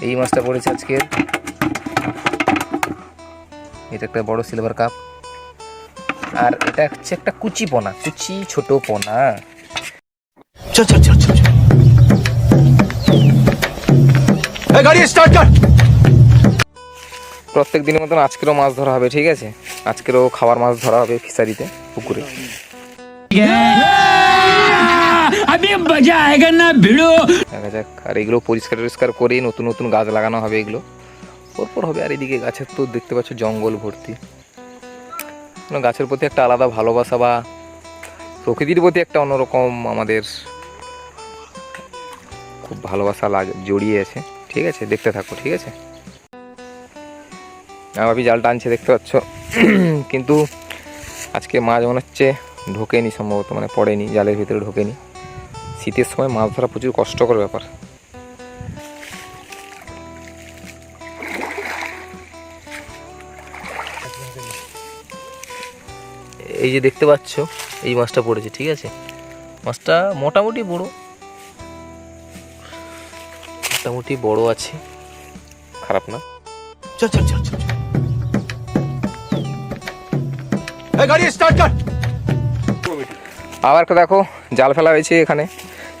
এই মাছটা পড়েছে আজকে, এটা একটা বড় সিলভার কাপ। আর এটা হচ্ছে একটা কুচি পোনা, কুচি ছোট পোনা। চল চল চল চল, এই গাড়ি স্টার্ট কর। প্রত্যেক দিনের মতন আজকেরও মাছ ধরা হবে, ঠিক আছে? আজকেরও খাবার মাছ ধরা হবে ফিশারিতে, পুকুরে। দেখা যাক। আর এগুলো পরিষ্কার টরিষ্কার করে নতুন নতুন গাছ লাগানো হবে, এগুলো পরপর হবে। আর এদিকে গাছের তো দেখতে পাচ্ছ জঙ্গল ভর্তি। গাছের প্রতি একটা আলাদা ভালোবাসা বা প্রকৃতির প্রতি একটা অন্যরকম আমাদের খুব ভালোবাসা জড়িয়ে আছে, ঠিক আছে? দেখতে থাকো, ঠিক আছে? আমি জাল টানছে, দেখতে পাচ্ছ। কিন্তু আজকে মাছ মনে হচ্ছে ঢোকেনি সম্ভবত, মানে পড়েনি, জালের ভিতরে ঢোকেনি। শীতের সময় মাছ ধরা প্রচুর কষ্টকর ব্যাপার। এই যে দেখতে পাচ্ছ এই মাছটা পড়েছে, ঠিক আছে? মাছটা মোটামুটি বড় আছে, খারাপ না। চল চল চল চল, এই গাড়ি স্টার্ট কর। আবার একটা দেখো জাল ফেলা হয়েছে এখানে।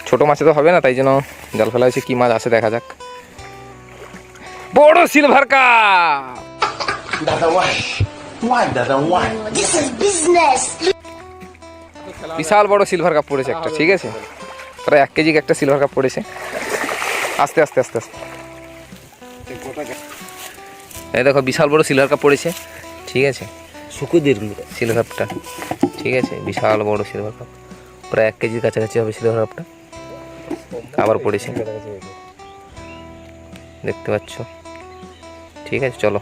ছোট মাছে তো হবে না, তাই জন্য জাল ফেলা হয়েছে। কি মাছ আছে দেখা যাক। বড় সিলভার কাপ। বিশাল বড় সিলভার কাপ পড়েছে একটা, ঠিক আছে? প্রায় 1 কেজি একটা সিলভার কাপ পড়েছে। আস্তে আস্তে আস্তে আস্তে। এই দেখো বিশাল বড় সিলভার কাপ পড়েছে, ঠিক আছে? শুকুদের সিলভার কাপটা, ঠিক আছে? বিশাল বড় সিলভার কাপ, প্রায় 1 কেজির কাছাকাছি হবে সিলভার কাপটা। আবার পড়েছে, দেখতে পাচ্ছ, ঠিক আছে? চলো।